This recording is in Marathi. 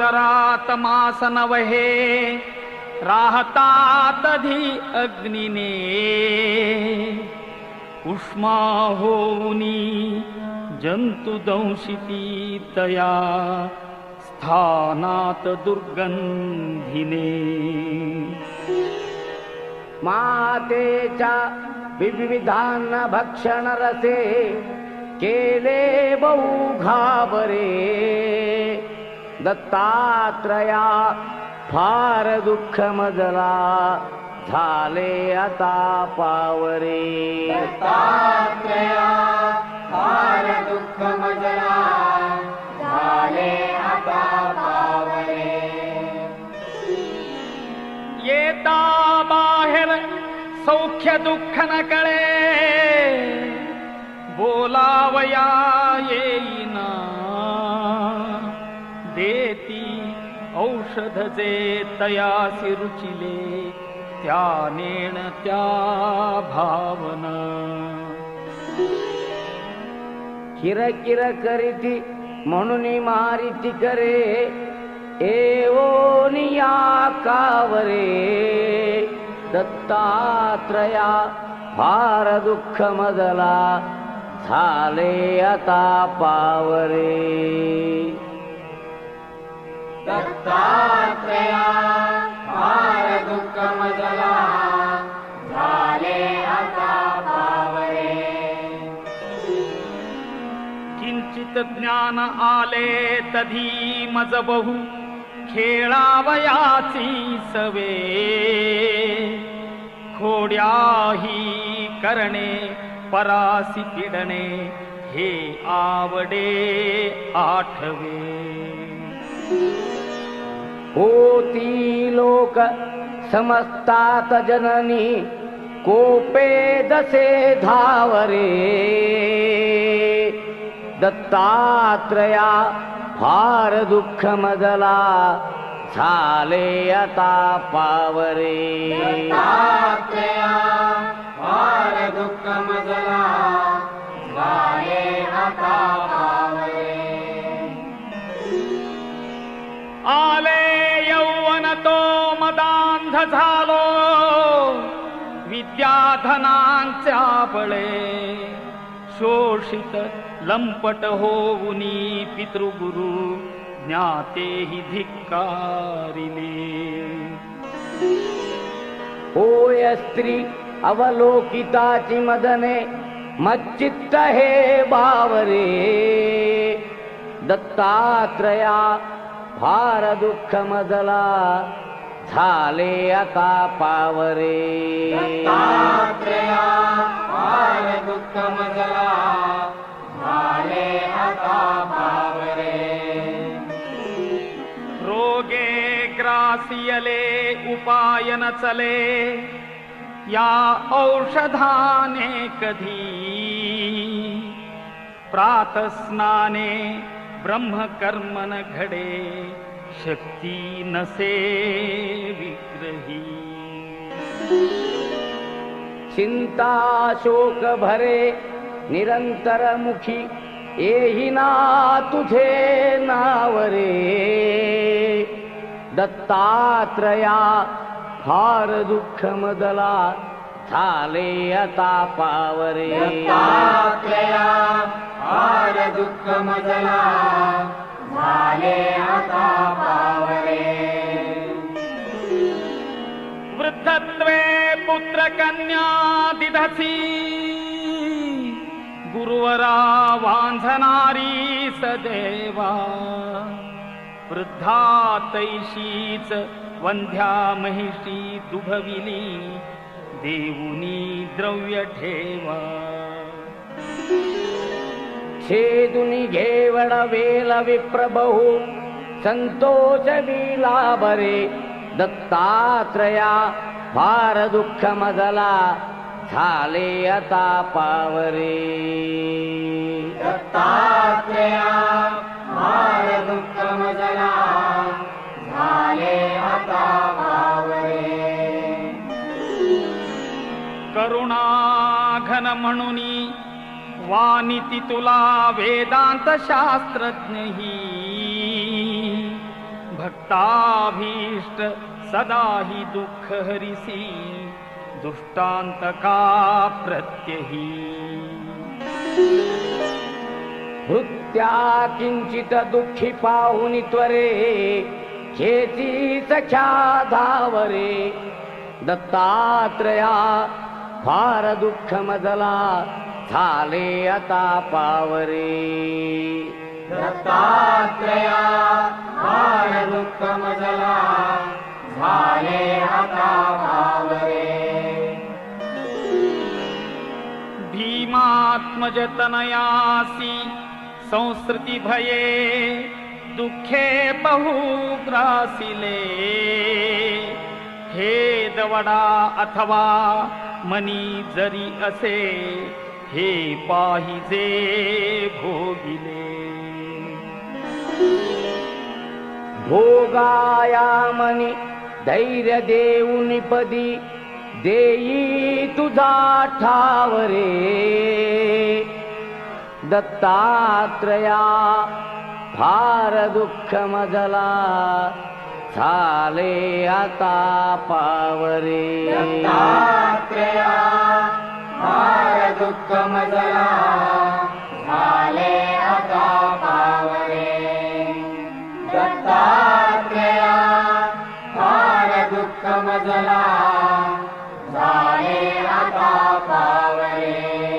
सागरात मास नवहे राहतात धी अग्निने उष्मा होऊनी जंतु दंशिती तया स्थानात दुर्गंधिने मातेच्या विविधान भक्षण रसे केले बहु घाबरे दत्तात्रया फार दुःख मजला झाले आता पावरे दत्तात्रया फार दुःख मजला झाले आता पावरे येता बाहेर सौख्य दुःख न कळे बोलावया येईना देती औषध जे तयासी रुचिले त्या नेण त्या भावना किरकिर करीती म्हणून मारिती करे एवोनिया कावरे दत्तात्रया फार दुःख मजला झाले आता पावरे दत्तात्रया फार दुःख मजला झाले आता पावरे किंचित ज्ञान आले तधी मज बहु खेळावयाची सवे खोड्याही करणे परासी पिडणे हे आवडे आठवे होती लोक समजतात जननी कोपे दसे धावरे दत्तात्रया फार दुःख मजला झाले आता पावरे दत्तात्रया फार दुःख मजला झाले आता पावरे आले यौवन तो मदांध झालो विद्याधनांच्या बळे शोषित लंपट होऊनी पितृगुरु ज्ञातेहि धिक्कारिले होय स्त्री अवलोकिताची मदने मच्चित्त हे बावरे दत्तात्रया फार दुःख मजला झाले आता पावरे दत्तात्रया फार दुःख मजला झाले आता पावरे रोगे ग्रासियले उपाय न चले या औषधाने कधी प्रातस्नाने ब्रह्मकर्मन घडे शक्ती नसे विग्रही चिंता शोक भरे निरंतर मुखी येही ना तुझे नावरे दत्तात्रया फार दुःख मजला झाले आता पावरे दत्तात्रया फार दुःख मजला झाले आता पावरे वृद्धत्वे पुत्र कन्या दिधसी गुरुवरा वांझणारी सदेवा वृद्धा तैशीच वंध्या महिषी दुभविली देऊनी द्रव्य ठेवा छेदुनी घेवड वेल विप्रबहू संतोष विला बरे दत्तात्रया फार दुःख मजला झाले आता पावरे दत्तात्रया फार दुःख मजला झाले आता पावरे करुणा घन म्हणुनी वानिती तुला वेदांत शास्त्रज्ञही भक्ताभीष्ट सदा हि दुःख हरिसी दुष्टांतका प्रत्यही भृत्या किंचित दुःखी पाहुनी त्वरे खेची सख्या धावरे दत्तात्रया फार दुःख मजला झाले आता पावरे दत्तात्रया फार दुःख मजला झाले आता पावरे भीमात्मज तनयासी संस्कृती भये दुःखे बहु ग्रासिले हे दवडा अथवा मनी जरी असे हे पाहिजे भोगिले भोगाया मनी धैर्य देऊनी पदी देई तुझा ठावरे दत्तात्रया फार दुःख मजला झाले आता पावरे दत्तात्रया फार दुःख मजला झाले आता पावरे दत्तात्रया फार दुःख मजला झाले आता पावरे